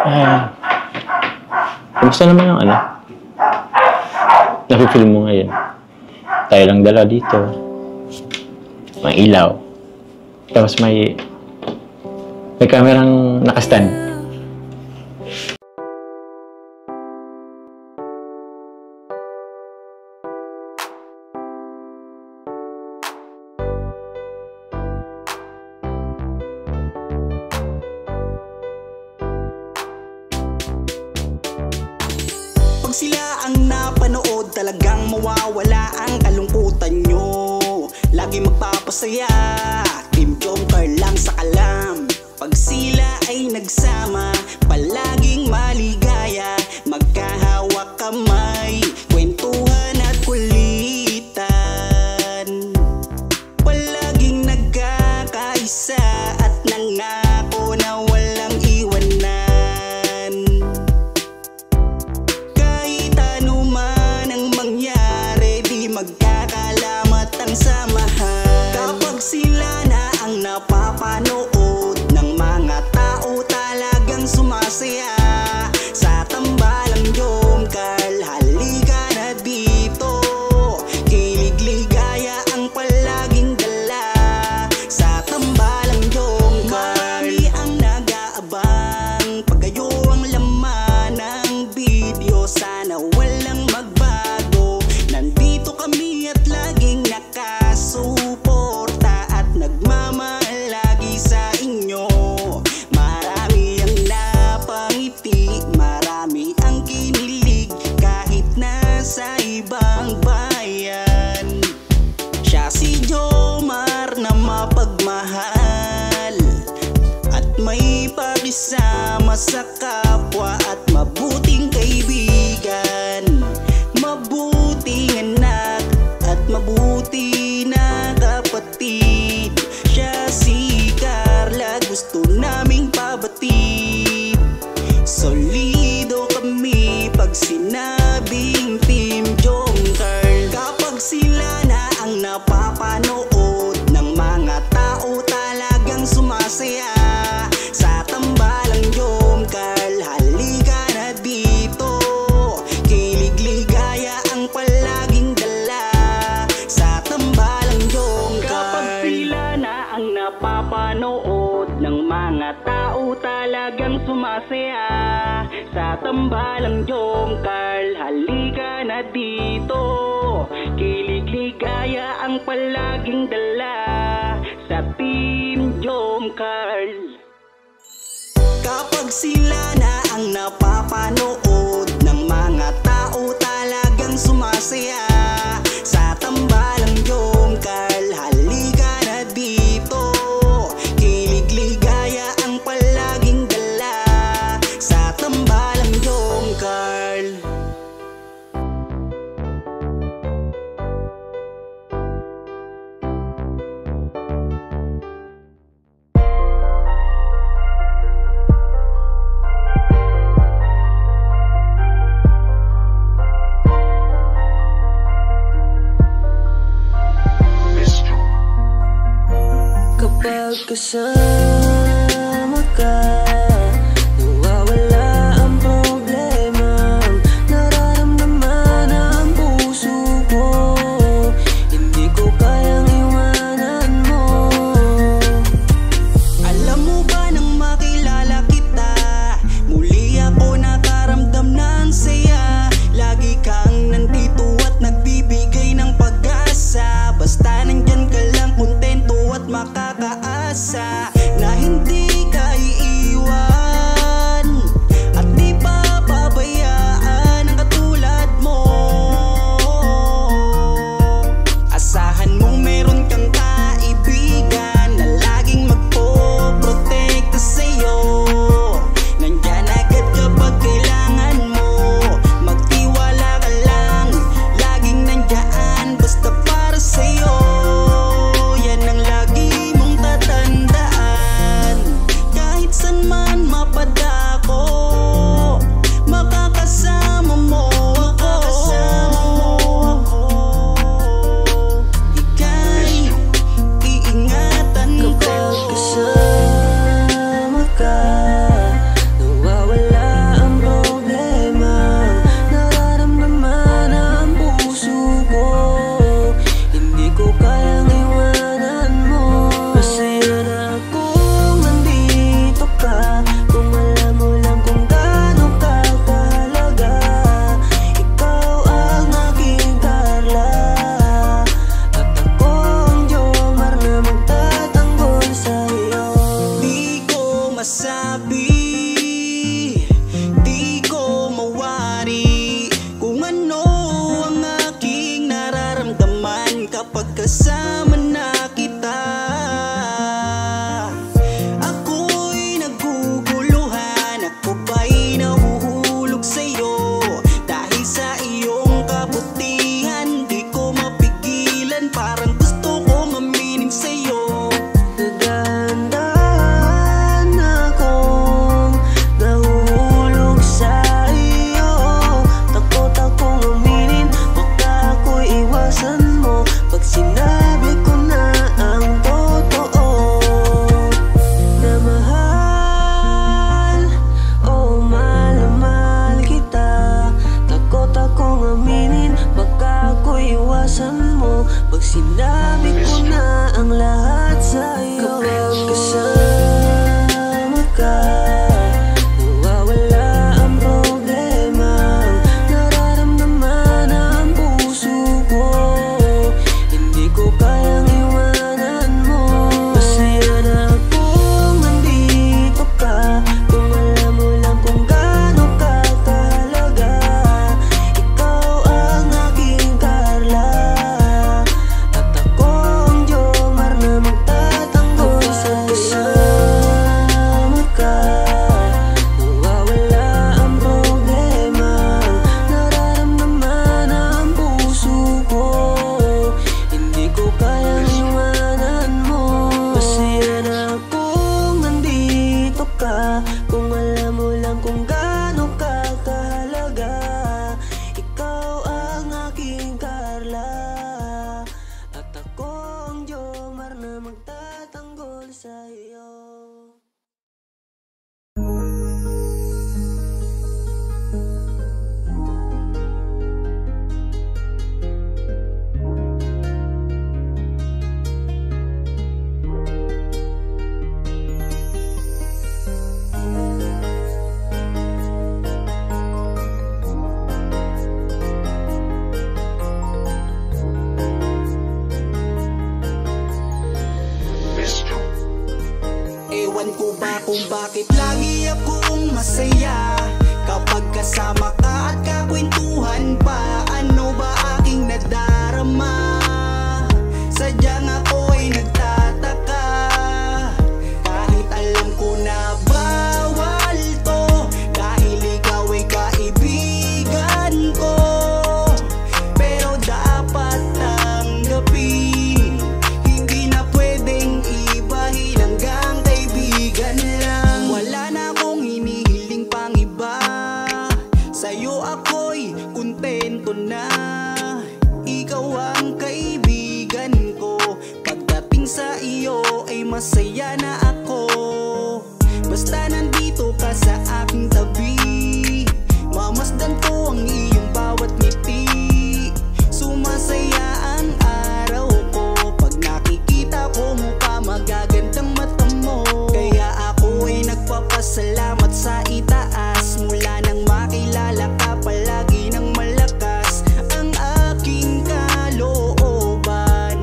Ah, kumusta naman yung ano? Nafe-feel mo ngayon? Tayo lang dala dito. May ilaw. Tapos may kamerang nakastand. Pag sila ang napanood, talagang mawawala ang kalungkutan nyo. Lagi magpapasaya, Team Joker lang sa kalam. Pag sila ay nagsama, palaging maligaya. Magkahawak kamay, kwentuhan at kulitan. Palaging nagkakaisa at nangako na walang iwanan. Kahit ano man ang mangyari, di magkakalamat ang samahan. Kapag sila na ang napapanood ng mga tao, talagang sumasaya. Sa tambalang Jomcar, halika na dito. Kilig-ligaya ang palaging dala. Sa tambalang Jomcar, marami ang nag-aabang. Pag kayo ang laman ng video, sana walang magbago. Nandito kami at laging nakasuporta at nagmamahal lagi sa inyo. Marami ang napangiti, marami ang kinilig, kahit nasa ibang bayan. Siya si Jomar na mapagmahal at may pakisama sa kapwa at mabuting kaibigan. Mabuting anak at mabuti na kapatid. Siya si Carla, gusto naming pabatid. Solido kami pag sinabing Team Joker. Kapag sila na ang napapanood ng mga tao, talagang sumasaya. Sa tambalang Jomcar, halika na dito. Kilig-ligaya ang palaging dala. Sa tambalang Jomcar. Kapag sila na ang napapanood ng mga tao, talagang sumasaya. Sa tambalang Jomcar, halika na dito. Kilig-ligaya ang palaging dala. Sa Team Jomcar. Kapag sila na ang napapanood ng mga tao, talagang sumasaya. Sa tambalang Jomcar, halika na dito. Kilig-ligaya ang palaging dala. Sa tambalang Jomcar. Kapag kasama ka, nawawala ang problema. Nararamdaman ang puso ko, hindi ko kayang iwanan mo. Alam mo ba nang makilala kita, muli ako nakaramdam ng saya. Lagi kang nandito at nagbibigay ng pag-asa. Basta nandyan ka lang, kontento at makakaasa. sinabi, di ko mawari kung ano ang aking nararamdaman kapag kasama na kita. Ako'y naguguluhan, ako ba'y nahuhulog sa'yo? Dahil sa iyong kabutihan, di ko mapigilan, parang gusto kong aminin sa'yo. Dahan-dahan akong nahuhulog sa iyo. Takot akong aminin, baka ako'y iwasan mo pag sinabi ko na ang totoo. Na mahal, oh mahal na mahal kita. Takot akong aminin, baka ako'y iwasan mo pag sinabi ko na ang lahat sa'yo. Kapag kasama ka, nawawala ang problema. Nararamdaman ang puso ko, hindi ko kayang iwanan mo. Masaya na akong nandito ka, kung alam mo lang kung gaano ka kahalaga. Ikaw ang aking Carla, at ako ang Jomar na magtatanggol sa'yo. Kasama ka, nawawala ang problema. Nararamdaman ang puso ko, hindi ko kayang iwanan mo. Masaya na akong nandito ka, kung alam mo lang kung gaano ka kahalaga. Ikaw ang aking Carla, at ako ang Jomar na magtatanggol sa'yo. Ewan ko ba kung bakit lagi akong masaya kapag kasama ka at kakwentuhan pa. Ano ba aking nadarama? Sadyang ako'y nagtataka, kahit alam ko na bawal to, dahil ikaw ay kaibigan ko. Pero dapat tanggapin, hindi na pwedeng ibahin, hanggang kaibigan lang. Wala na akong hinihiling pang iba, sa'yo ako'y kontento na. Ikaw ang kaibigan ko, pagdating sa iyo ay masaya na ako. Basta nandito ka sa aking tabi, mamasdan ko ang iyong bawat ngiti. Sumasaya ang araw ko pag nakikita ko mukha magagandang mata mo. Kaya ako ay nagpapasalamat sa itaas, mula nang makilala ka palagi ng malakas ang aking kalooban.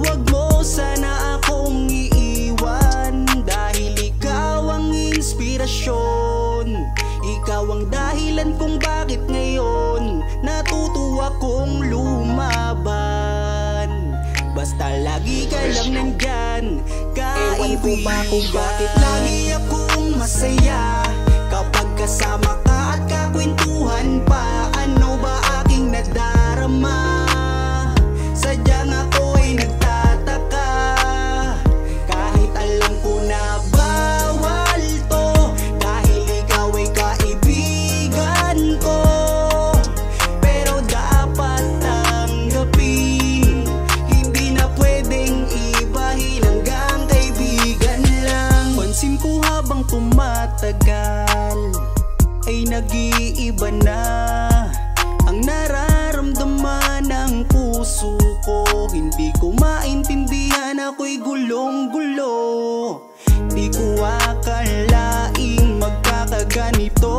Wag mo sana akong iiwan, dahil ikaw ang inspirasyon. Ikaw ang dahilan kung bakit ngayon natutuwa kong lumaban. Basta lagi ka lang nandyan, kaibigan. Ewan ko ba kung bakit lagi akong masaya kapag kasama ka at kakwentuhan pa. Ano ba aking nadarama? Sadyang ako'y nagtataka, kahit alam ko na bawal to, dahil ikaw ay kaibigan ko. Pero dapat tanggapin, hindi na pwedeng ibahin, hanggang kaibigan lang. Pansin ko habang tumatagal ay nag-iiba na ang nararamdaman ng puso ko. Hindi ko maintindihan, ako'y gulong-gulo. Di ko akalaing magkakaganito.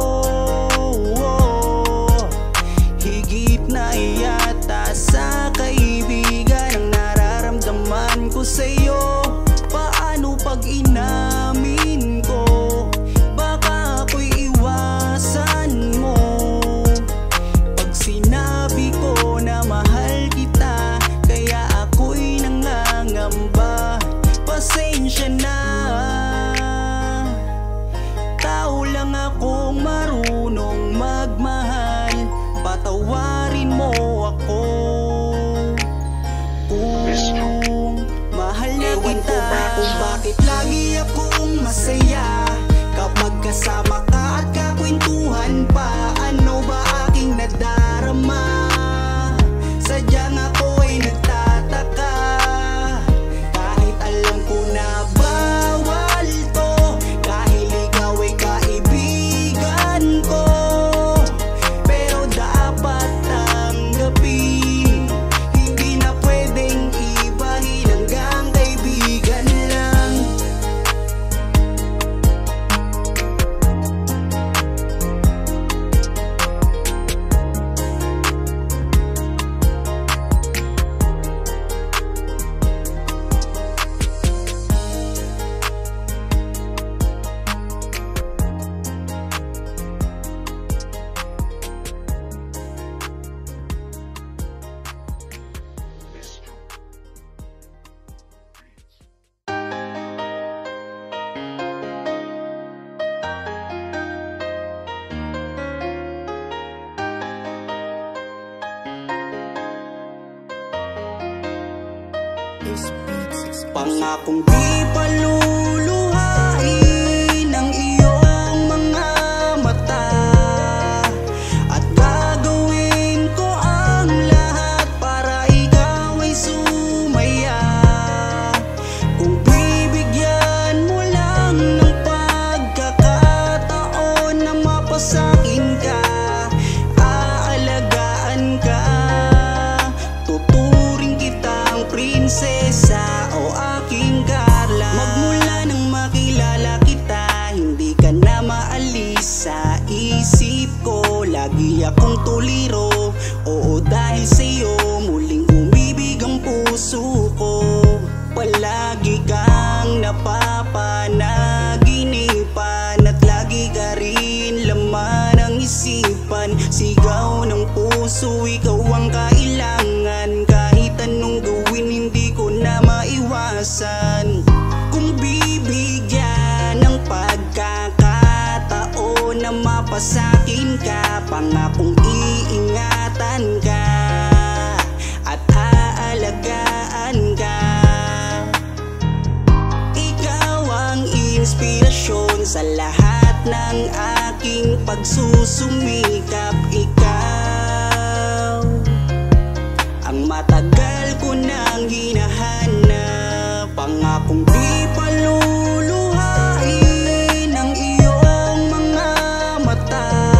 Higit na yata sa kaibigan ang nararamdaman ko sa'yo. Paano pag inamin ko, Kasama ka at kakwentuhan pa, ano ba aking nadarama? Sadyang ako'y nagtataka, kahit alam ko na bawal to, dahil ikaw ay kaibigan ko. Pero dapat tanggapin, hindi na pwedeng ibahin, hanggang kaibigan lang. Pangakong di paluluhain ang iyong mga mata, at gagawin ko ang lahat para ikaw ay sumaya. Kung bibigyan mo lang ng pagkakataon na mapasakin ka, aalagaan ka, tuturing kitang prinsesa o aking Carla. Magmula nang makilala kita, hindi ka na maalis sa isip ko. Lagi akong tuliro, oo, dahil sa'yo muling umibig ang puso ko. Palagi kang napapanaginipan, at lagi ka rin laman ng isipan. Sigaw ng puso, ikaw ang kailangan, kahit anong gawin hindi ko na maiwasan. Kung bibigyan ng pagkakataon na mapasakin ka, pangakong iingatan ka at aalagaan ka. Ikaw ang inspirasyon sa lahat ng aking pagsusumikap. Ikaw ang matagal ko nang hinahanap, pangakong di paluluhain ang iyong mga mata,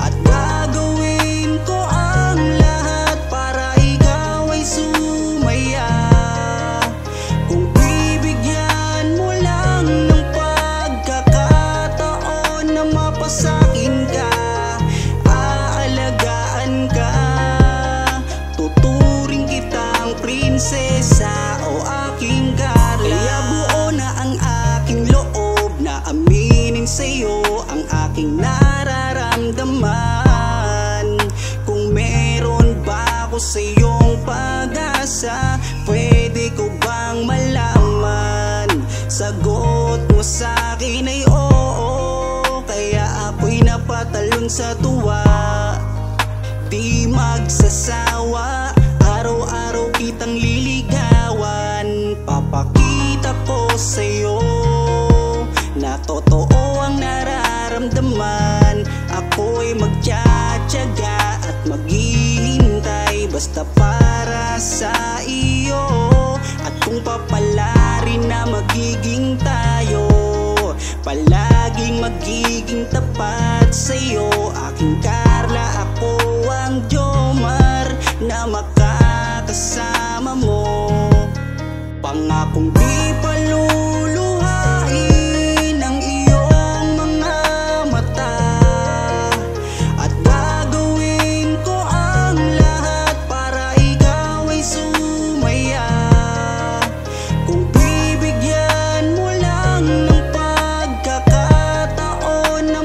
at gagawin ko ang lahat para ikaw ay sumaya. Kung bibigyan mo lang ng pagkakataon na mapasakin ka, aalagaan ka, tuturing kitang prinsesa o aking Carla. Kaya buo na ang aking loob na aminin sa'yo ang aking nararamdaman. Kung meron ba ako sa'yong pag-asa, pwede ko bang malaman? Sagot mo sa'kin ay oo, kaya ako'y napatalon sa tuwa. Di magsasawa, araw-araw kitang liligawan. Papakita ko sa'yo na totoo ang nararamdaman. Ako'y magtsatsaga at maghihintay, basta para sa iyo. At kung papalarin na magiging tayo, palaging magiging tapat sa'yo, aking Carla. Ako ang Jomar na makakasama mo, pangakong di paluluhain ang iyong mga mata, at gagawin ko ang lahat para ikaw ay sumaya. Kung bibigyan mo lang ng pagkakataon na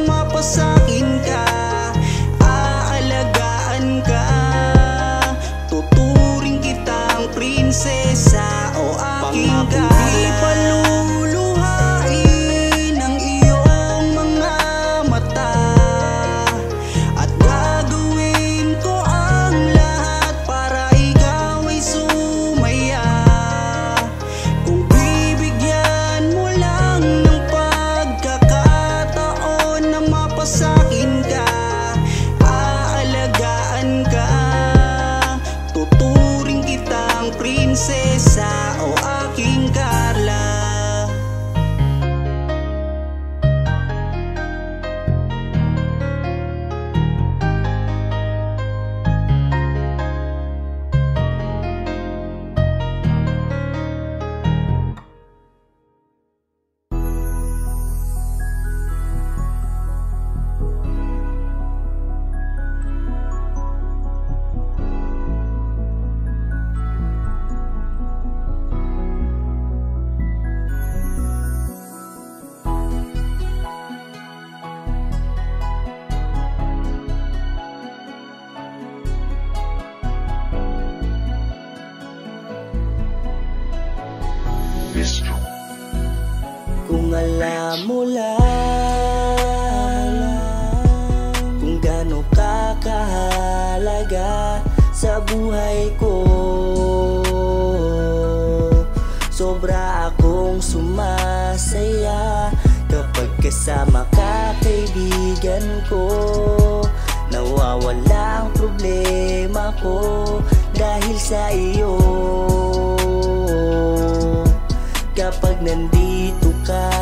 buhay ko. Sobra akong sumasaya kapag kasama ka, kaibigan ko. Nawawala ang problema ko dahil sa iyo. Kapag nandito ka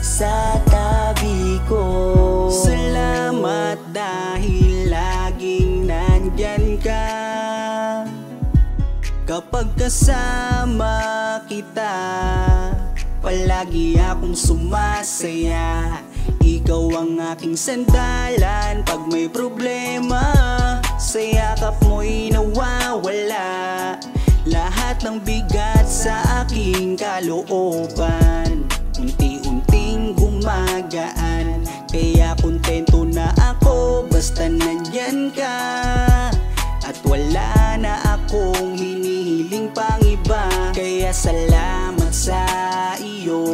sa tabi ko. Salamat dahil laging nandyan ka. Kapag kasama kita, palagi akong sumasaya. Ikaw ang aking sandalan pag may problema. Sa yakap mo'y nawawala lahat ng bigat sa aking kalooban. Unti-unting gumagaan, kaya kontento na ako basta nandyan ka. At wala na akong hinihiling pang iba. Kaya salamat sa iyo,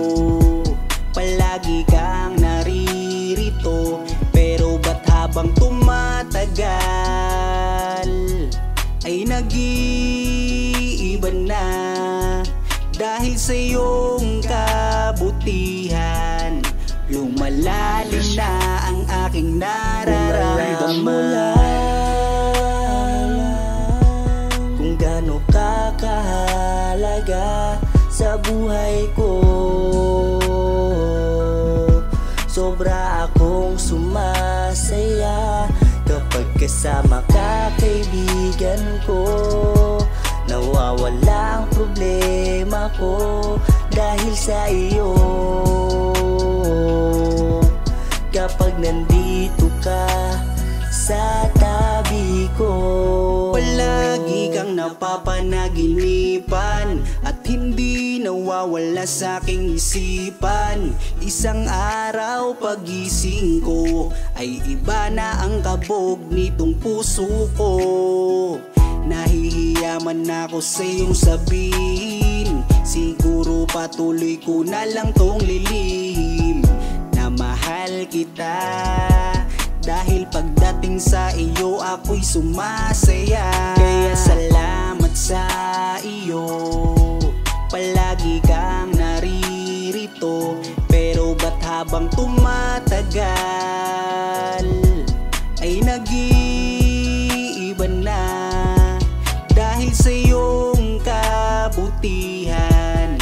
palagi kang naririto. Pero ba't habang tumatagal ay nag-iiba na? Dahil sa iyong kabutihan, lumalalim na ang aking nararamdaman. Kung gaano ka kahalaga sa buhay ko. Sobra akong sumasaya kapag kasama ka, kaibigan ko. Nawawala ang problema ko dahil sa iyo. Kapag nandito ka sa tabi ko. Palagi kang napapanaginipan at hindi nawawala sa aking isipan. Isang araw pagising ko ay iba na ang kabog nitong puso ko. Nahihiya man ako sa iyong sabihin, siguro patuloy ko na lang tong lilihim na mahal kita. Dahil pagdating sa iyo ako'y sumasaya. Kaya salamat sa iyo, palagi kang naririto. Pero ba't habang tumatagal ay nag-iiba na? Dahil sa iyong kabutihan,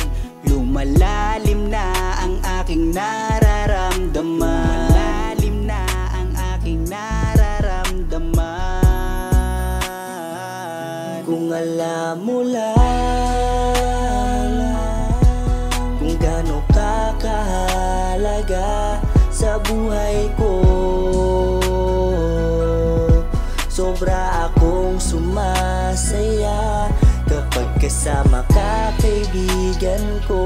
lumalalim na ang aking nararamdaman. Lumalalim na ang aking nararamdaman. Kung alam mo lang kung gaano ka kahalaga sa buhay ko. Sobra akong sumasaya kapag kasama ka, kaibigan ko.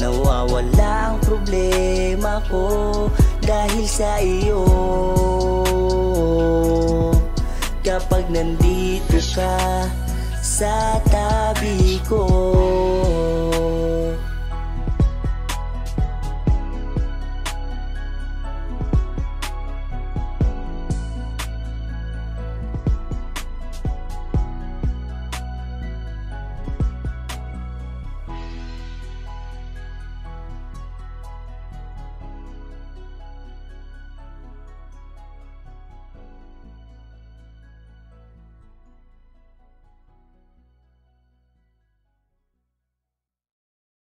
Nawawala ang problema ko dahil sa iyo. Kapag nandito ka sa tabi ko.